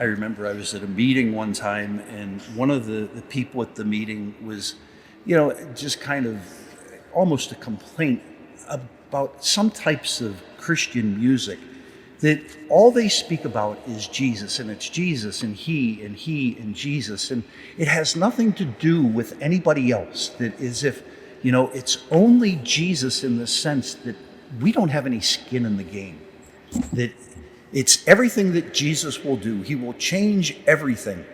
remember I was at a meeting one time, and one of the people at the meeting was, just kind of almost a complaint about some types of Christian music, that all they speak about is Jesus, and it's Jesus and he and he and Jesus, and it has nothing to do with anybody else. That is, if it's only Jesus, in the sense that we don't have any skin in the game, that it's everything that Jesus will do. He will change everything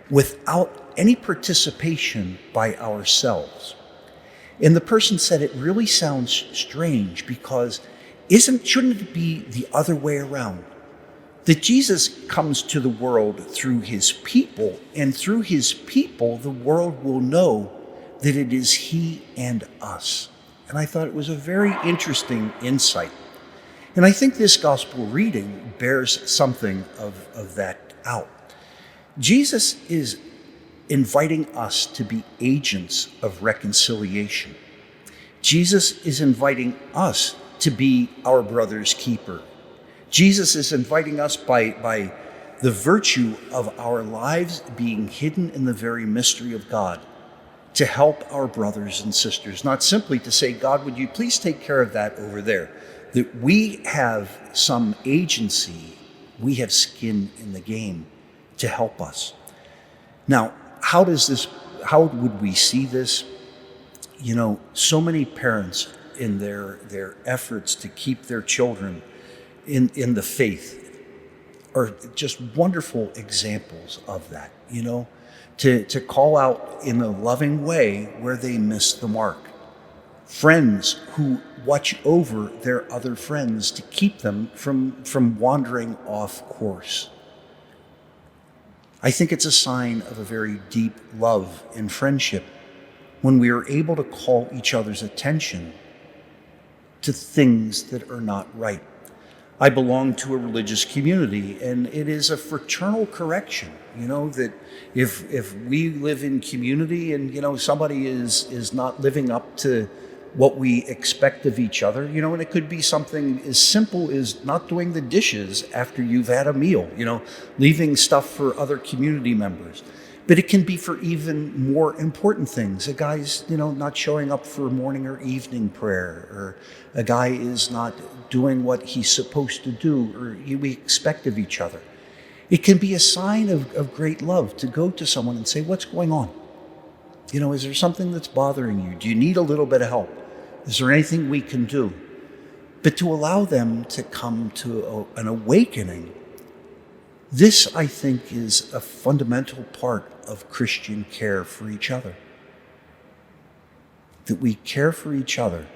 without any participation by ourselves. And the person said, it really sounds strange, because shouldn't it be the other way around? That Jesus comes to the world through his people, and through his people, the world will know that it is he and us. And I thought it was a very interesting insight. And I think this gospel reading bears something of that out. Jesus is inviting us to be agents of reconciliation. Jesus is inviting us to be our brother's keeper. Jesus is inviting us by the virtue of our lives being hidden in the very mystery of God, to help our brothers and sisters, not simply to say, God, would you please take care of that over there? That we have some agency, we have skin in the game to help us. Now, how would we see this? So many parents, in their efforts to keep their children in the faith, are just wonderful examples of that, to call out in a loving way where they miss the mark. Friends who watch over their other friends to keep them from wandering off course. I think it's a sign of a very deep love and friendship when we are able to call each other's attention to things that are not right. I belong to a religious community, and it is a fraternal correction, that if we live in community and, somebody is not living up to what we expect of each other, and it could be something as simple as not doing the dishes after you've had a meal, leaving stuff for other community members. But it can be for even more important things. A guy's, not showing up for morning or evening prayer, or a guy is not doing what he's supposed to do, or we expect of each other. It can be a sign of great love to go to someone and say, what's going on? Is there something that's bothering you? Do you need a little bit of help? Is there anything we can do? But to allow them to come to an awakening, this, I think, is a fundamental part of Christian care for each other. That we care for each other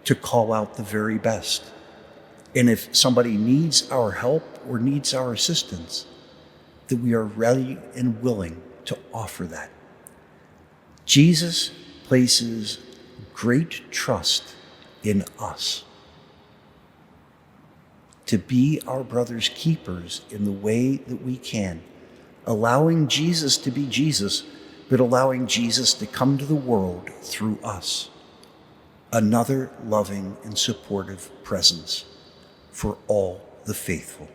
to call out the very best. And if somebody needs our help or needs our assistance, that we are ready and willing to offer that. Jesus places great trust in us to be our brother's keepers in the way that we can, allowing Jesus to be Jesus, but allowing Jesus to come to the world through us. Another loving and supportive presence for all the faithful.